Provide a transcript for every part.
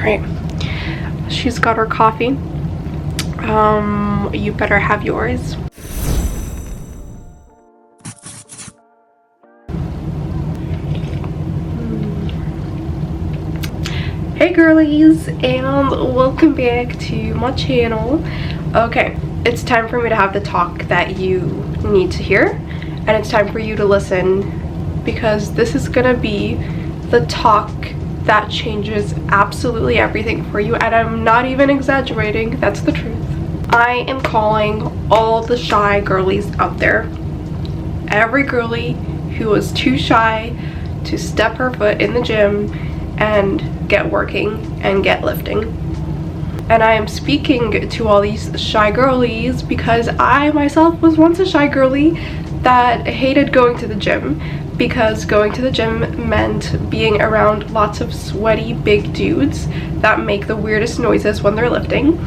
right, she's got her coffee. You better have yours. Hey girlies, and welcome back to my channel. Okay, it's time for me to have the talk that you need to hear, and it's time for you to listen, because this is gonna be the talk that changes absolutely everything for you, and I'm not even exaggerating, that's the truth. I am calling all the shy girlies out there. Every girly who was too shy to step her foot in the gym and get working and get lifting. And I am speaking to all these shy girlies because I myself was once a shy girly that hated going to the gym, because going to the gym meant being around lots of sweaty big dudes that make the weirdest noises when they're lifting,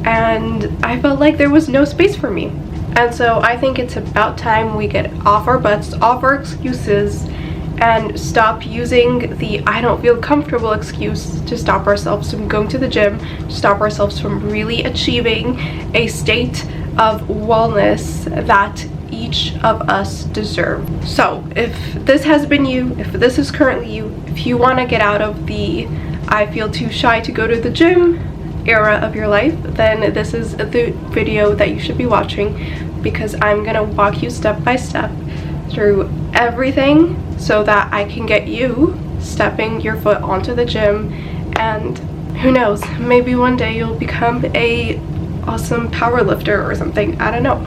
and I felt like there was no space for me. And so I think it's about time we get off our butts, off our excuses, and stop using the I don't feel comfortable excuse to stop ourselves from going to the gym, to stop ourselves from really achieving a state of wellness that each of us deserve. So if this has been you, if this is currently you, if you want to get out of the I feel too shy to go to the gym era of your life, then this is the video that you should be watching, because I'm gonna walk you step by step through everything so that I can get you stepping your foot onto the gym, and who knows, maybe one day you'll become a awesome power lifter or something, I don't know.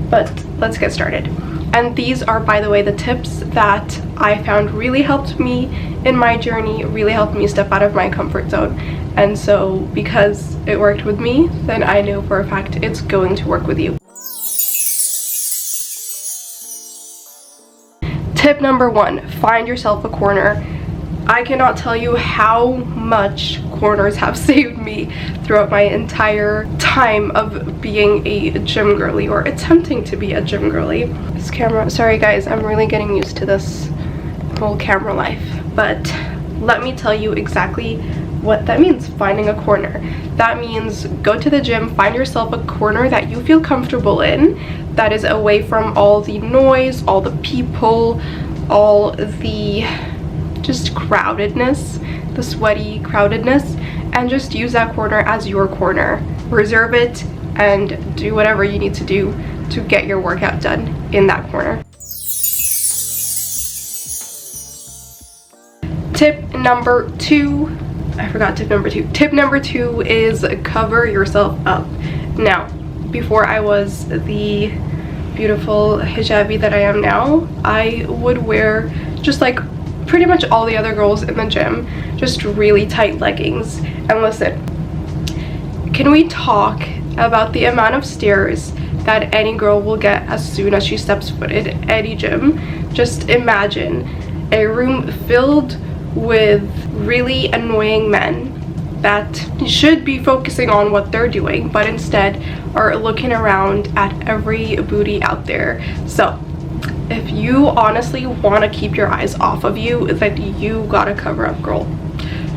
But let's get started. And these are, by the way, the tips that I found really helped me in my journey, really helped me step out of my comfort zone. And so because it worked with me, then I know for a fact it's going to work with you. Tip number 1, find yourself a corner. I cannot tell you how much corners have saved me throughout my entire time of being a gym girly, or attempting to be a gym girly. This camera, sorry guys, I'm really getting used to this whole camera life, but let me tell you exactly what that means, finding a corner. That means go to the gym, find yourself a corner that you feel comfortable in, that is away from all the noise, all the people, all the just crowdedness, the sweaty crowdedness, and just use that corner as your corner. Reserve it and do whatever you need to do to get your workout done in that corner. Tip number 2, I forgot tip number 2. Tip number 2 is cover yourself up. Now, before I was the beautiful hijabi that I am now, I would wear, just like pretty much all the other girls in the gym, just really tight leggings. And listen, can we talk about the amount of stares that any girl will get as soon as she steps foot in any gym? Just imagine a room filled with really annoying men that should be focusing on what they're doing, but instead are looking around at every booty out there. So if you honestly want to keep your eyes off of you, then you gotta cover up, girl.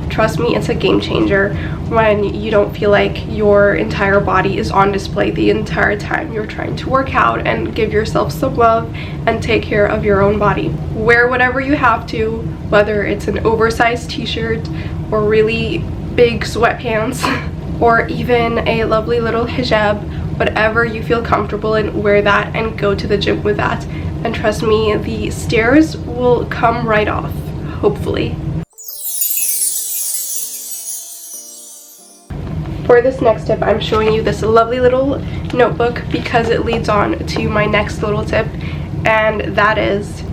Trust me, it's a game changer when you don't feel like your entire body is on display the entire time you're trying to work out and give yourself some love and take care of your own body. Wear whatever you have to, whether it's an oversized t-shirt or really big sweatpants or even a lovely little hijab. Whatever you feel comfortable in, wear that and go to the gym with that. And trust me, the stares will come right off, hopefully. For this next tip, I'm showing you this lovely little notebook because it leads on to my next little tip, and that is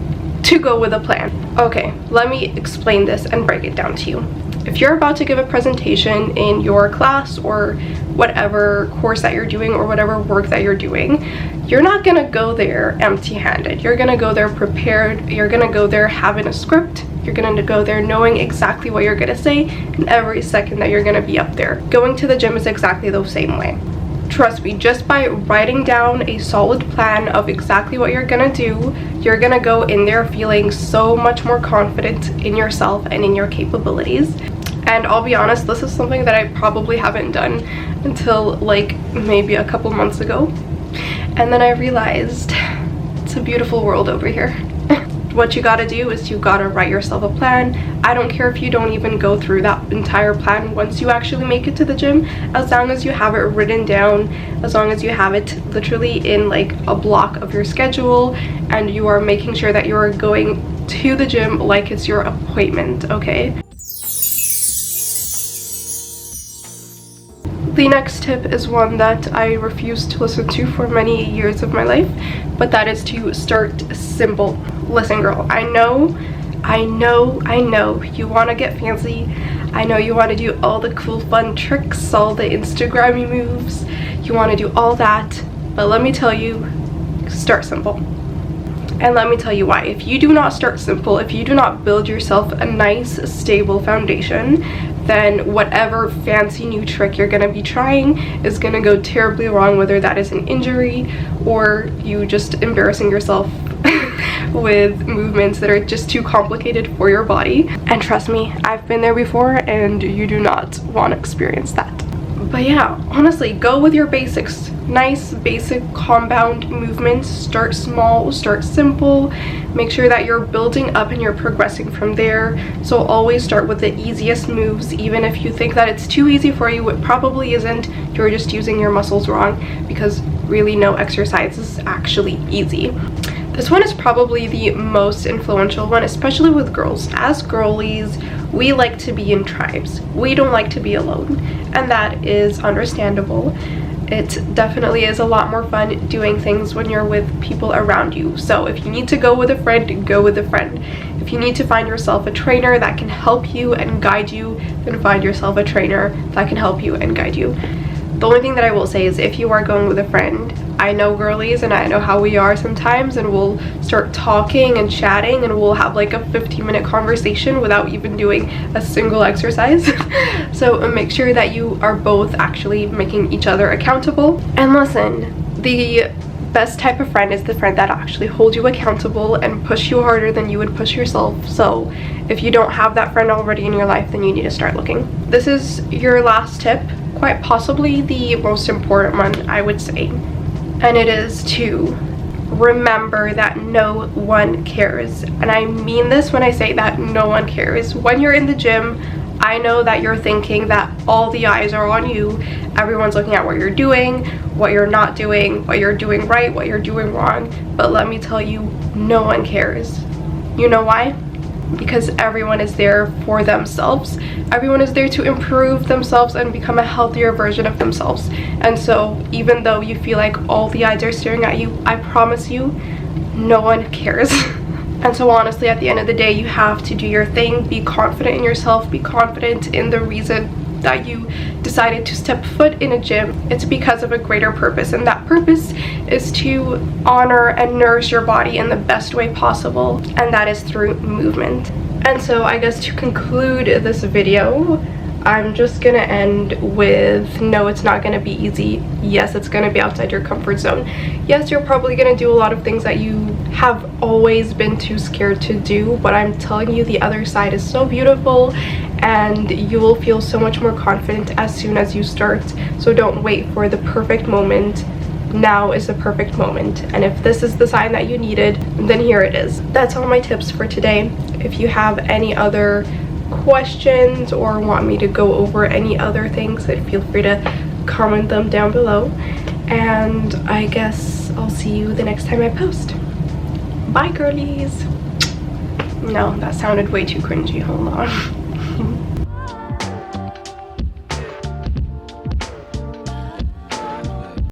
to go with a plan. Okay, let me explain this and break it down to you. If you're about to give a presentation in your class or whatever course that you're doing or whatever work that you're doing, you're not gonna go there empty-handed. You're gonna go there prepared. You're gonna go there having a script. You're gonna go there knowing exactly what you're gonna say in every second that you're gonna be up there. Going to the gym is exactly the same way. Trust me, just by writing down a solid plan of exactly what you're gonna do, you're gonna go in there feeling so much more confident in yourself and in your capabilities. And I'll be honest, this is something that I probably haven't done until like maybe a couple months ago. And then I realized it's a beautiful world over here. What you gotta do is you gotta write yourself a plan. I don't care if you don't even go through that entire plan once you actually make it to the gym, as long as you have it written down, as long as you have it literally in like a block of your schedule, and you are making sure that you are going to the gym like it's your appointment, okay? The next tip is one that I refused to listen to for many years of my life, but that is to start simple. Listen, girl, I know you want to get fancy. I know you want to do all the cool fun tricks, all the Instagrammy moves. You want to do all that, but let me tell you, start simple. And let me tell you why. If you do not start simple, if you do not build yourself a nice, stable foundation, then whatever fancy new trick you're gonna be trying is gonna go terribly wrong, whether that is an injury or you just embarrassing yourself with movements that are just too complicated for your body. And trust me, I've been there before, and you do not want to experience that. But yeah, honestly, go with your basics. Nice basic compound movements. Start small, start simple. Make sure that you're building up and you're progressing from there. So always start with the easiest moves. Even if you think that it's too easy for you, it probably isn't. You're just using your muscles wrong, because really no exercise is actually easy. This one is probably the most influential one, especially with girls. As girlies, we like to be in tribes. We don't like to be alone, and that is understandable. It definitely is a lot more fun doing things when you're with people around you. So if you need to go with a friend, go with a friend. If you need to find yourself a trainer that can help you and guide you, then find yourself a trainer that can help you and guide you. The only thing that I will say is, if you are going with a friend, I know girlies and I know how we are sometimes, and we'll start talking and chatting and we'll have like a 15-minute conversation without even doing a single exercise. So make sure that you are both actually making each other accountable. And listen, the best type of friend is the friend that actually holds you accountable and push you harder than you would push yourself. So if you don't have that friend already in your life, then you need to start looking. This is your last tip, quite possibly the most important one, I would say. And it is to remember that no one cares. And I mean this when I say that no one cares. When you're in the gym, I know that you're thinking that all the eyes are on you. Everyone's looking at what you're doing, what you're not doing, what you're doing right, what you're doing wrong. But let me tell you, no one cares. You know why? Because everyone is there for themselves. Everyone is there to improve themselves and become a healthier version of themselves. And so even though you feel like all the eyes are staring at you, I promise you, no one cares. And so honestly, at the end of the day, you have to do your thing. Be confident in yourself. Be confident in the reason that you decided to step foot in a gym. It's because of a greater purpose, and that purpose is to honor and nourish your body in the best way possible, and that is through movement. And so I guess to conclude this video, I'm just gonna end with, no, it's not gonna be easy. Yes, it's gonna be outside your comfort zone. Yes, you're probably gonna do a lot of things that you have always been too scared to do, but I'm telling you, the other side is so beautiful, and you will feel so much more confident as soon as you start. So don't wait for the perfect moment. Now is the perfect moment, and if this is the sign that you needed, then here it is. That's all my tips for today. If you have any other questions or want me to go over any other things, then feel free to comment them down below, and I guess I'll see you the next time I post. Bye, girlies. No, that sounded way too cringy. Hold on.